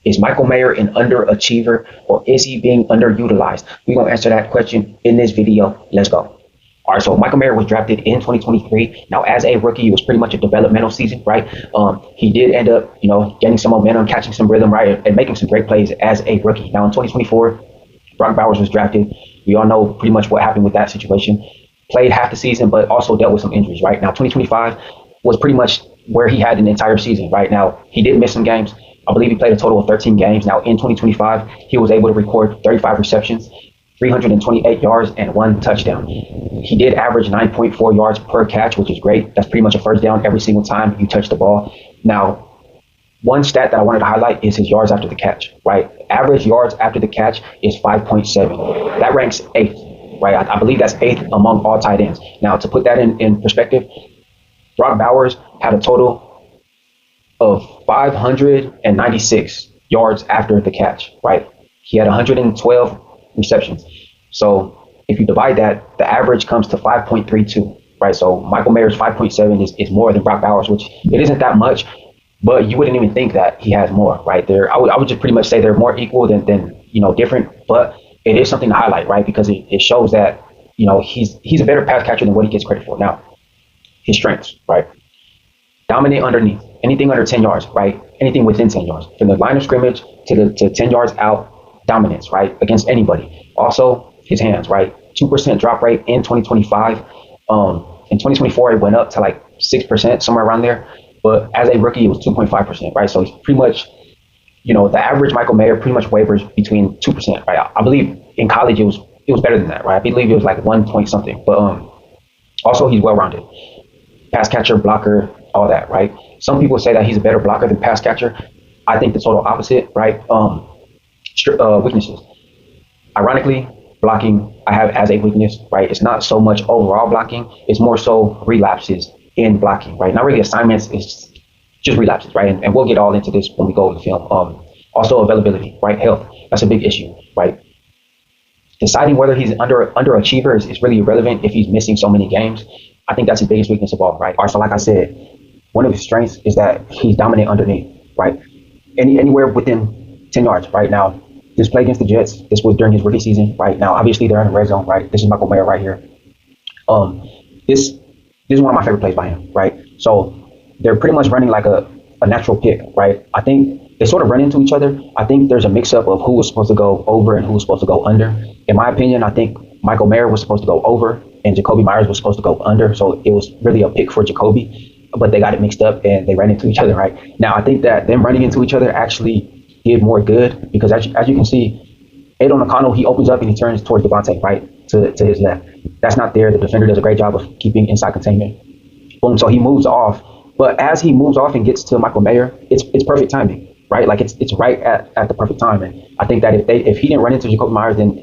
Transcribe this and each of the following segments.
Is Michael Mayer an underachiever or is he being underutilized? We're going to answer that question in this video. Let's go. All right, so Michael Mayer was drafted in 2023. Now, as a rookie, it was pretty much a developmental season, right? He did end up, getting some momentum, catching some rhythm, right, and making some great plays as a rookie. Now, in 2024, Brock Bowers was drafted. We all know pretty much what happened with that situation. Played half the season, but also dealt with some injuries, right? Now, 2025 was pretty much where he had an entire season, right? Now, he did miss some games. I believe he played a total of 13 games. Now, in 2025, he was able to record 35 receptions, 328 yards, and 1 touchdown. He did average 9.4 yards per catch, which is great. That's pretty much a first down every single time you touch the ball. Now, one stat that I wanted to highlight is his yards after the catch, right? Average yards after the catch is 5.7. That ranks 8th, right? I believe that's 8th among all tight ends. Now, to put that in perspective, Brock Bowers had a total of 596 yards after the catch, right? He had 112 receptions. So if you divide that, the average comes to 5.32, right? So Michael Mayer's 5.7 is more than Brock Bowers, which it isn't that much, but you wouldn't even think that he has more, right? I would just pretty much say they're more equal than different, but it is something to highlight, right? Because it shows that, he's a better pass catcher than what he gets credit for. Now, his strengths, right? Dominant underneath, anything under 10 yards, right? Anything within 10 yards, from the line of scrimmage to 10 yards out, dominance, right? Against anybody. Also, his hands, right? 2% drop rate in 2025. In 2024, it went up to like 6%, somewhere around there. But as a rookie, it was 2.5%, right? So it's pretty much, the average Michael Mayer pretty much wavers between 2%, right? I believe in college it was better than that, right? I believe it was like 1 point something. But also he's well-rounded, pass catcher, blocker, all that, right? Some people say that he's a better blocker than pass catcher. I think the total opposite, right? Weaknesses. Ironically, blocking I have as a weakness, right? It's not so much overall blocking. It's more so relapses in blocking, right? Not really assignments. It's just relapses, right? And we'll get all into this when we go over the film. Also availability, right? Health. That's a big issue, right? Deciding whether he's underachiever is really irrelevant if he's missing so many games. I think that's his biggest weakness of all, right? All right, so like I said, one of his strengths is that he's dominant underneath, right? Anywhere within 10 yards, right? Now, this play against the Jets, this was during his rookie season, right? Now, obviously, they're in the red zone, right? This is Michael Mayer right here. This is one of my favorite plays by him, right? So they're pretty much running like a natural pick, right? I think they sort of run into each other. I think there's a mix-up of who was supposed to go over and who was supposed to go under. In my opinion, I think Michael Mayer was supposed to go over and Jacoby Myers was supposed to go under. So it was really a pick for Jacoby, but they got it mixed up and they ran into each other, right? Now, I think that them running into each other actually did more good because as you can see, Aidan O'Connell, he opens up and he turns towards Devontae, right, to his left. That's not there. The defender does a great job of keeping inside containment. Boom, so he moves off. But as he moves off and gets to Michael Mayer, it's perfect timing, right? Like it's right at the perfect time. And I think that if he didn't run into Jacoby Myers, then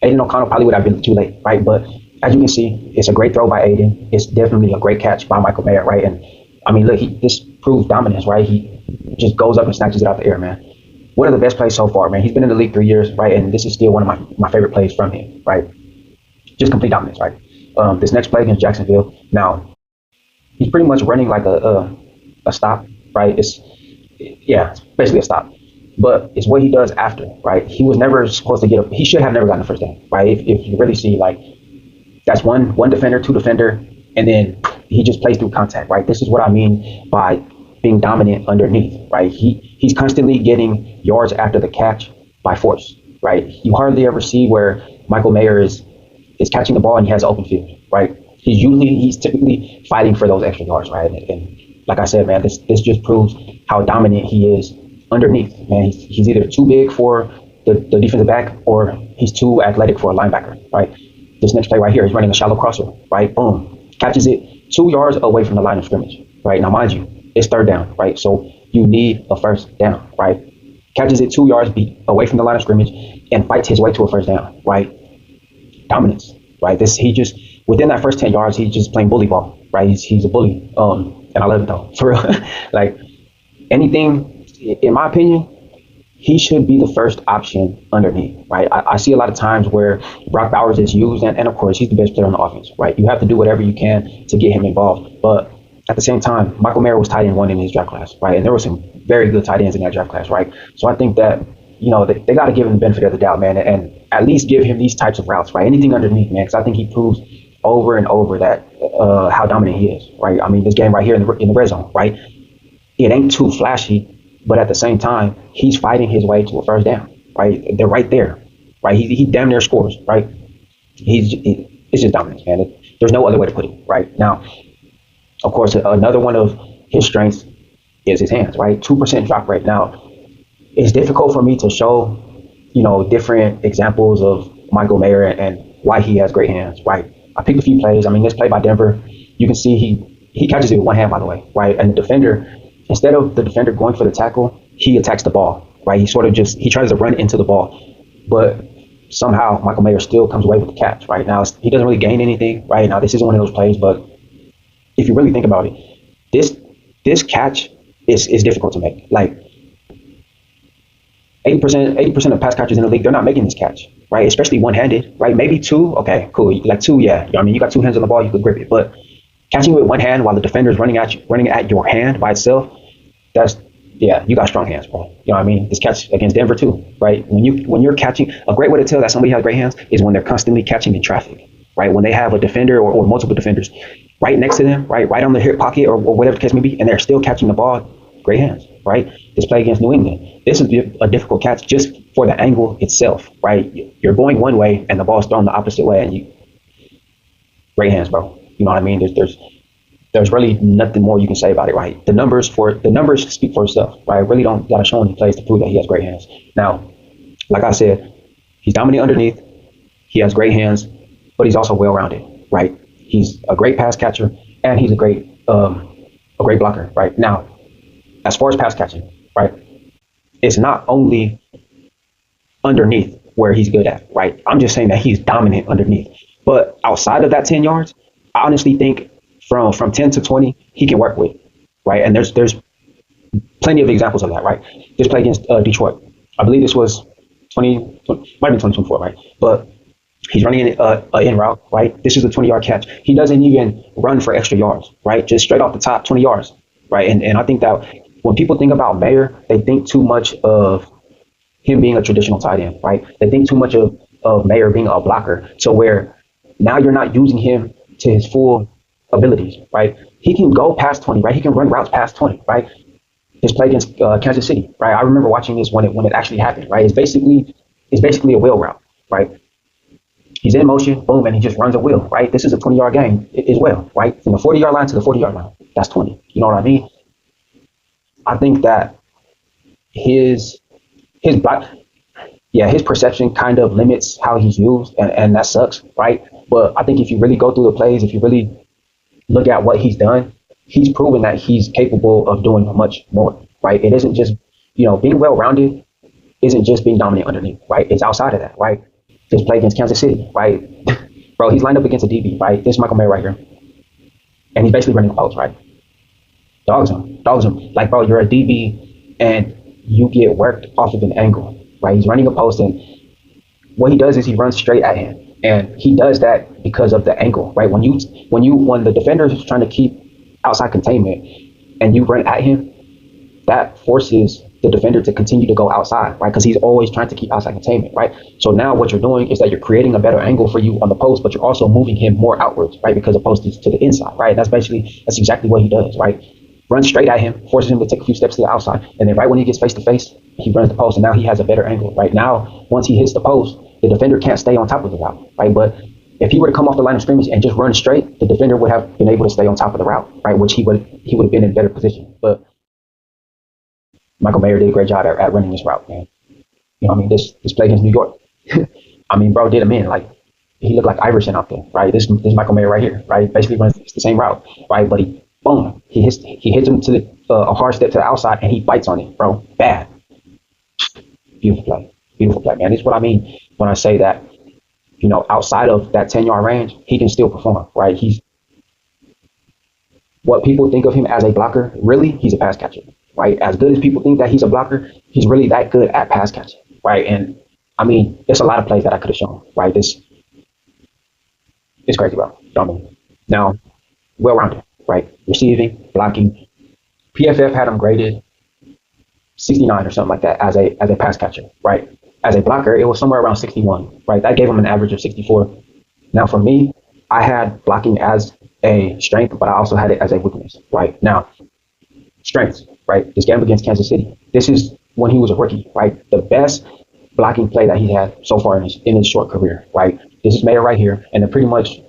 Aidan O'Connell probably would have been too late, right? But as you can see, it's a great throw by Aidan. It's definitely a great catch by Michael Mayer, right? And I mean, look, this proves dominance, right? He just goes up and snatches it out the air, man. One of the best plays so far, man. He's been in the league 3 years, right? And this is still one of my favorite plays from him, right? Just complete dominance, right? This next play against Jacksonville. Now, he's pretty much running like a stop, right? It's basically a stop. But it's what he does after, right? He was never supposed to he should have never gotten the first down, right? If you really see, like, that's one defender, two defender, and then he just plays through contact, right? This is what I mean by being dominant underneath, right? He's constantly getting yards after the catch by force, right? You hardly ever see where Michael Mayer is catching the ball and he has open field, right? He's typically fighting for those extra yards, right? And like I said, man, this just proves how dominant he is underneath, man. He's either too big for the defensive back or he's too athletic for a linebacker, right? This next play right here, he's running a shallow crosser, right? Boom, catches it 2 yards away from the line of scrimmage, right? Now, mind you, it's third down, right? So you need a first down, right? Catches it 2 yards away from the line of scrimmage and fights his way to a first down, right? Dominance, right? Within that first 10 yards, he's just playing bully ball, right? He's a bully, and I love it though, for real. Like anything, in my opinion, he should be the first option underneath, right? I see a lot of times where Brock Bowers is used, and of course, he's the best player on the offense, right? You have to do whatever you can to get him involved. But at the same time, Michael Mayer was tight end one in his draft class, right? And there were some very good tight ends in that draft class, right? So I think that, they got to give him the benefit of the doubt, man, and at least give him these types of routes, right? Anything underneath, man, because I think he proves over and over that how dominant he is, right? I mean, this game right here in the red zone, right? It ain't too flashy, but at the same time, he's fighting his way to a first down, right? They're right there, right? He damn near scores, right? It's just dominance, man. There's no other way to put it, right? Now, of course, another one of his strengths is his hands, right? 2% drop rate. Now, it's difficult for me to show, different examples of Michael Mayer and why he has great hands, right? I picked a few plays. I mean, this play by Denver, you can see he catches it with one hand, by the way, right? And the defender, instead of the defender going for the tackle, he attacks the ball, right? He tries to run into the ball, but somehow Michael Mayer still comes away with the catch, right? Now, he doesn't really gain anything, right? Now, this isn't one of those plays, but if you really think about it, this catch is difficult to make. Like 80% of pass catchers in the league, they're not making this catch, right? Especially one-handed, right? Maybe two, okay, cool. Like two, yeah. I mean, you got two hands on the ball, you could grip it, but catching it with one hand while the defender is running at your hand by itself, you got strong hands, bro. You know what I mean? This catch against Denver too, right? When you're catching, a great way to tell that somebody has great hands is when they're constantly catching in traffic, right? When they have a defender or multiple defenders right next to them, right on the hip pocket or whatever the case may be, and they're still catching the ball, great hands, right? This play against New England, this is a difficult catch just for the angle itself, right? You're going one way and the ball's thrown the opposite way, and great hands, bro. You know what I mean? There's really nothing more you can say about it, right? The numbers speak for itself, right? I really don't gotta show any plays to prove that he has great hands. Now, like I said, he's dominant underneath, he has great hands, but he's also well-rounded, right? He's a great pass catcher and he's a great blocker, right? Now, as far as pass catching, right? It's not only underneath where he's good at, right? I'm just saying that he's dominant underneath. But outside of that 10 yards, I honestly think from 10 to 20, he can work with, right? And there's plenty of examples of that, right? This play against Detroit, I believe this was might have been 2024, right? But he's running an in route, right? This is a 20-yard catch. He doesn't even run for extra yards, right? Just straight off the top, 20 yards, right? And I think that when people think about Mayer, they think too much of him being a traditional tight end, right? They think too much of Mayer being a blocker. So where now you're not using him to his full abilities, right? He can go past 20, right? He can run routes past 20, right? His play against Kansas City, right? I remember watching this when it actually happened, right? It's basically a wheel route, right? He's in motion, boom, and he just runs a wheel, right? This is a 20-yard game as well, right? From the 40-yard line to the 40-yard line, that's 20. You know what I mean? I think that his perception kind of limits how he's used, and that sucks, right? But I think if you really go through the plays, if you really look at what he's done, he's proven that he's capable of doing much more, right? It isn't just, being well-rounded isn't just being dominant underneath, right? It's outside of that, right? This play against Kansas City, right? Bro, he's lined up against a DB, right? This is Michael Mayer right here. And he's basically running the post, right? Dogs him. Like, bro, you're a DB and you get worked off of an angle, right? He's running a post, and what he does is he runs straight at him. And he does that because of the angle, right? When the defender is trying to keep outside containment and you run at him, that forces the defender to continue to go outside, right? Because he's always trying to keep outside containment, right? So now what you're doing is that you're creating a better angle for you on the post, but you're also moving him more outwards, right? Because the post is to the inside, right? That's exactly what he does, right? Runs straight at him, forces him to take a few steps to the outside, and then right when he gets face to face, he runs the post, and now he has a better angle, right? Now, once he hits the post, the defender can't stay on top of the route, right? But if he were to come off the line of scrimmage and just run straight, the defender would have been able to stay on top of the route, right? Which he would have been in better position. But Michael Mayer did a great job at running this route, man. You know what I mean? This play against New York, I mean, bro did him in. Like, he looked like Iverson out there, right? This Michael Mayer right here, right? Basically runs the same route, right? But he hits him to a hard step to the outside, and he bites on it, bro. Bad. Beautiful play, man. This is what I mean when I say that, outside of that 10-yard range, he can still perform, right? He's what people think of him as a blocker. Really, he's a pass catcher, right? As good as people think that he's a blocker, he's really that good at pass catching, right? And I mean, there's a lot of plays that I could have shown, right? It's crazy, bro. You know what I mean? Now, well-rounded, right? Receiving, blocking. PFF had him graded 69 or something like that as a pass catcher, right? As a blocker, it was somewhere around 61, right? That gave him an average of 64. Now, for me, I had blocking as a strength, but I also had it as a weakness, right? Now, strengths, right? This game against Kansas City. This is when he was a rookie, right? The best blocking play that he had so far in his short career, right? This is made right here, and then pretty much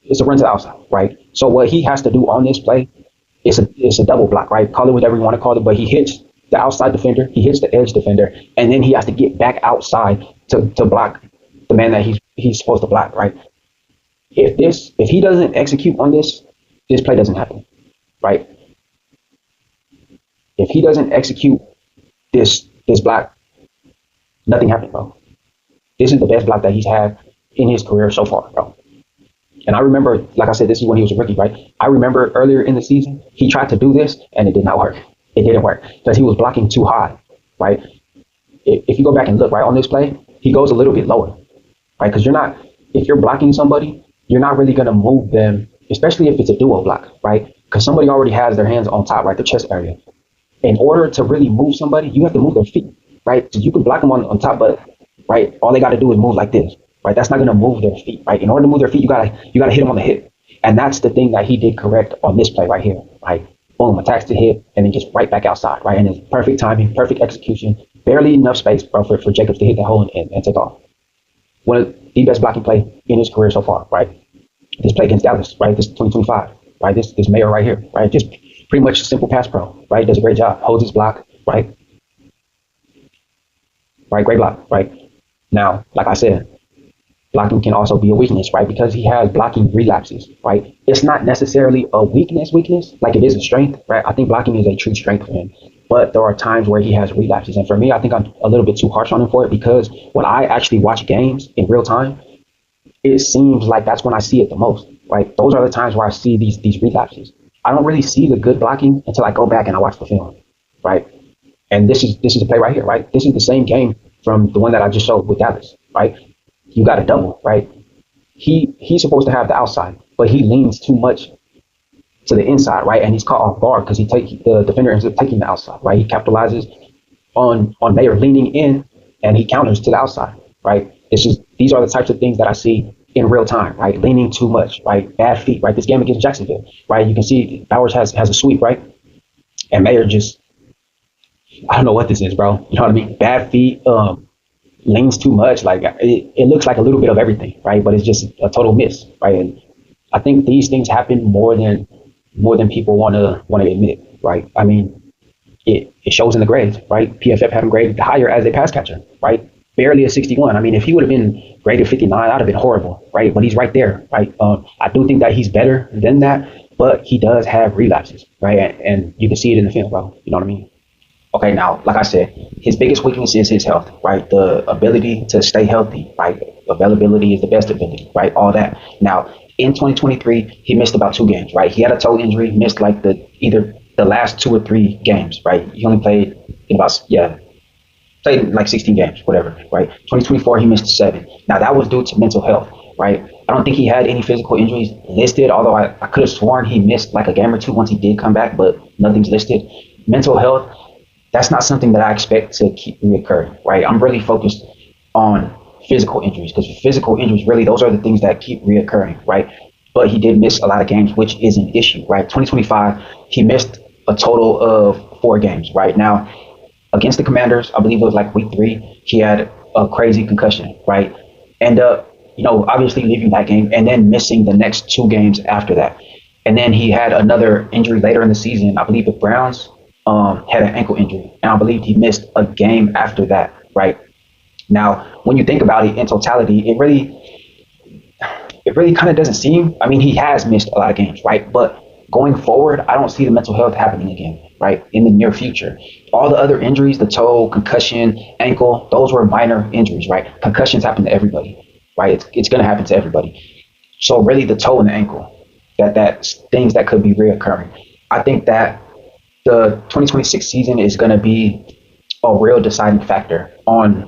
it's a run to the outside, right? So what he has to do on this play is a double block, right? Call it whatever you want to call it, but he hits the outside defender, he hits the edge defender, and then he has to get back outside to block the man that he's supposed to block, right? If he doesn't execute on this play doesn't happen, right? If he doesn't execute this block, nothing happened, bro. This is the best block that he's had in his career so far, bro. And I remember, like I said, this is when he was a rookie, right? I remember earlier in the season, he tried to do this and it did not work. It didn't work because he was blocking too high, right? If you go back and look, right, on this play, he goes a little bit lower, right? Because if you're blocking somebody, you're not really going to move them, especially if it's a duo block, right? Because somebody already has their hands on top, right, the chest area. In order to really move somebody, you have to move their feet, right? So you can block them on top, but, right, all they got to do is move like this, right? That's not going to move their feet, right? In order to move their feet, you gotta hit them on the hip. And that's the thing that he did correct on this play right here, right? Boom, attacks the hip, and then just right back outside, right? And it's perfect timing, perfect execution, barely enough space, bro, for Jacobs to hit that hole and take off. One of the best blocking play in his career so far, right? This play against Dallas, right? This 2025, right? This Mayor right here, right? Just pretty much a simple pass pro, right? Does a great job, holds his block, right? Right, great block, right? Now, like I said, blocking can also be a weakness, right? Because he has blocking relapses, right? It's not necessarily a weakness, like it is a strength, right? I think blocking is a true strength for him. But there are times where he has relapses. And for me, I think I'm a little bit too harsh on him for it because when I actually watch games in real time, it seems like that's when I see it the most, right? Those are the times where I see these relapses. I don't really see the good blocking until I go back and I watch the film, right? And this is a play right here, right? This is the same game from the one that I just showed with Dallas, right? You got a double, right? He's supposed to have the outside, but he leans too much to the inside, right? And he's caught off guard because the defender ends up taking the outside, right? He capitalizes on Mayer leaning in and he counters to the outside, right? These are the types of things that I see in real time, right? Leaning too much, right? Bad feet, right? This game against Jacksonville, right? You can see Bowers has a sweep, right? And Mayer I don't know what this is, bro. You know what I mean? Bad feet, leans too much. Like it looks like a little bit of everything, right? But it's just a total miss, right? And I think these things happen more than people want to admit, right? I mean, it shows in the grades, right? PFF had him graded higher as a pass catcher, right? Barely a 61. I mean, if he would have been graded 59, I'd have been horrible, right? But he's right there, right? I do think that he's better than that, but he does have relapses, right? And you can see it in the film, bro. You know what I mean? Okay, now, like I said, his biggest weakness is his health, right? The ability to stay healthy, right? Availability is the best ability, right? All that. Now, in 2023, he missed about 2 games, right? He had a toe injury, missed like either the last 2 or 3 games, right? He only played played like 16 games, whatever, right? 2024, he missed 7. Now, that was due to mental health, right? I don't think he had any physical injuries listed, although I could have sworn he missed like a game or 2 once he did come back, but nothing's listed. Mental health, that's not something that I expect to keep reoccurring, right? I'm really focused on physical injuries because physical injuries, really, those are the things that keep reoccurring, right? But he did miss a lot of games, which is an issue, right? 2025, he missed a total of 4 games, right? Now, against the Commanders, I believe it was like week 3, he had a crazy concussion, right? And, obviously leaving that game and then missing the next 2 games after that. And then he had another injury later in the season. I believe the Browns had an ankle injury, and I believe he missed a game after that, right? Now, when you think about it in totality, it really kind of doesn't seem, I mean, he has missed a lot of games, right? But going forward, I don't see the mental health happening again, right? In the near future. All the other injuries, the toe, concussion, ankle, those were minor injuries, right? Concussions happen to everybody, right? It's going to happen to everybody. So really the toe and the ankle, that's things that could be reoccurring. I think that the 2026 season is going to be a real deciding factor on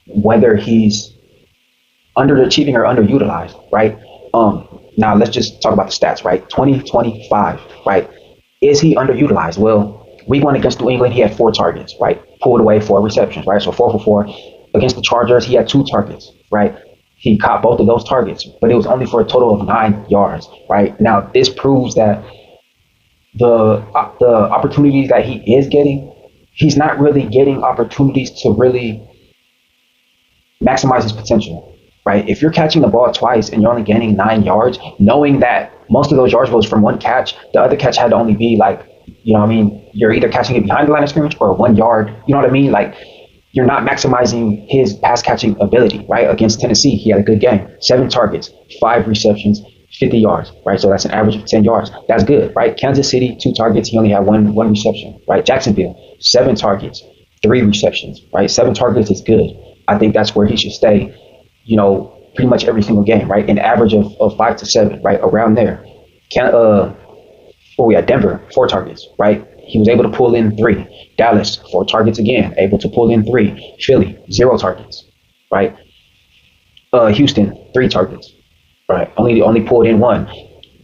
whether he's underachieving or underutilized, right? Now let's just talk about the stats, right? 2025, right? Is he underutilized? Well, week one against New England, he had 4 targets, right? Pulled away 4 receptions, right? So 4 for 4. Against the Chargers, he had 2 targets, right? He caught both of those targets, but it was only for a total of 9 yards, right? Now this proves that the opportunities that he is getting, he's not really getting opportunities to really maximize his potential, right? If you're catching the ball twice and you're only gaining 9 yards, knowing that most of those yards was from one catch, the other catch had to only be like, you know what I mean? You're either catching it behind the line of scrimmage or 1 yard, you know what I mean? Like, you're not maximizing his pass catching ability, right? Against Tennessee, he had a good game. 7 targets, 5 receptions, 50 yards, right? So that's an average of 10 yards. That's good, right? Kansas City, 2 targets, he only had one reception, right? Jacksonville, 7 targets, 3 receptions, right? 7 targets is good. I think that's where he should stay, you know, pretty much every single game, right? An average of 5 to 7, right? Around there. We had Denver, 4 targets, right? He was able to pull in 3. Dallas, 4 targets again, able to pull in 3. Philly, 0 targets, right? Houston, 3 targets, right? Only pulled in 1.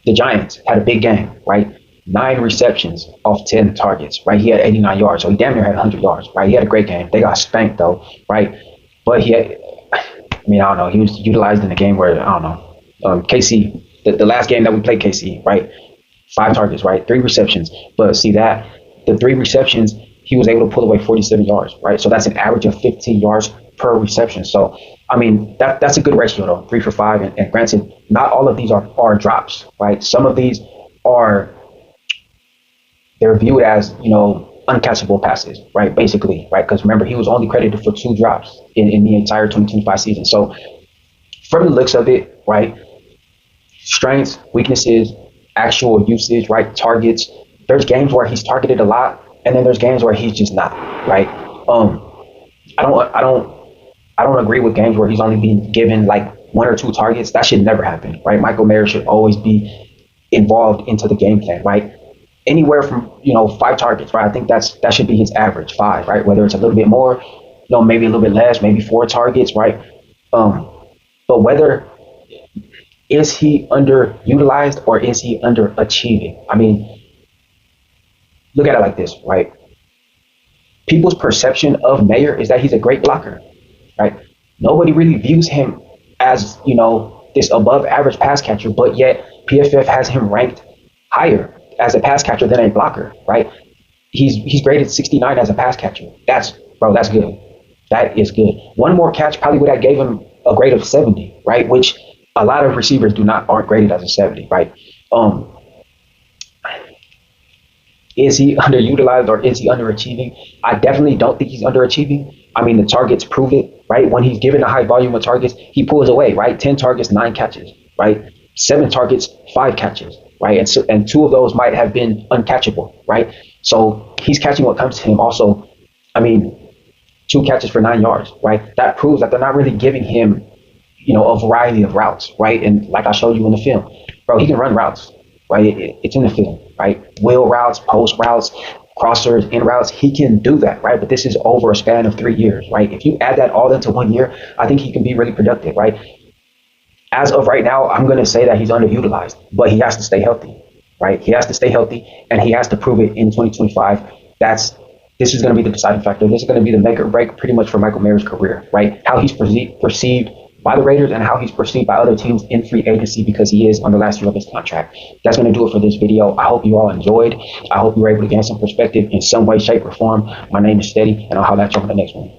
The Giants had a big game, right? 9 receptions off 10 targets, right? He had 89 yards, so he damn near had 100 yards, right? He had a great game. They got spanked though, right? But I don't know. He was utilized in a game where, I don't know, KC, the last game that we played KC, right? 5 targets, right? 3 receptions. But see that, the 3 receptions, he was able to pull away 47 yards, right? So that's an average of 15 yards per reception. So, I mean, that's a good ratio though, 3 for 5. And granted, not all of these are drops, right? Some of these they're viewed as, you know, uncatchable passes, right? Basically, right? Because remember, he was only credited for 2 drops in the entire 2025 season. So from the looks of it, right? Strengths, weaknesses, actual usage, right? Targets. There's games where he's targeted a lot, and then there's games where he's just not, right? I don't agree with games where he's only being given like 1 or 2 targets. That should never happen, right? Michael Mayer should always be involved into the game plan, right? Anywhere from, you know, 5 targets, right? I think that should be his average, 5, right? Whether it's a little bit more, you know, maybe a little bit less, maybe 4 targets, right? But whether is he underutilized or is he underachieving? I mean, look at it like this, right? People's perception of Mayer is that he's a great blocker, right? Nobody really views him as, you know, this above average pass catcher, but yet PFF has him ranked higher as a pass catcher than a blocker, right? He's graded 69 as a pass catcher. That's good. That is good. 1 more catch probably would have gave him a grade of 70, right? Which a lot of receivers aren't graded as a 70, right? Is he underutilized or is he underachieving? I definitely don't think he's underachieving. I mean, the targets prove it, right? When he's given a high volume of targets, he pulls away, right? 10 targets, 9 catches, right? 7 targets, 5 catches, right? And 2 of those might have been uncatchable, right? So he's catching what comes to him. Also, I mean, 2 catches for 9 yards, right? That proves that they're not really giving him, you know, a variety of routes, right? And like I showed you in the film, bro, he can run routes, right? It's in the film, right? Wheel routes, post routes, crossers, in routes. He can do that, right? But this is over a span of 3 years, right? If you add that all into 1 year, I think he can be really productive, right? As of right now, I'm going to say that he's underutilized, but he has to stay healthy, right? He has to stay healthy, and he has to prove it in 2025. This is going to be the deciding factor. This is going to be the make or break pretty much for Michael Mayer's career, right? How he's perceived by the Raiders and how he's perceived by other teams in free agency because he is on the last year of his contract. That's going to do it for this video. I hope you all enjoyed. I hope you were able to gain some perspective in some way, shape, or form. My name is Steady, and I'll holler at you on the next one.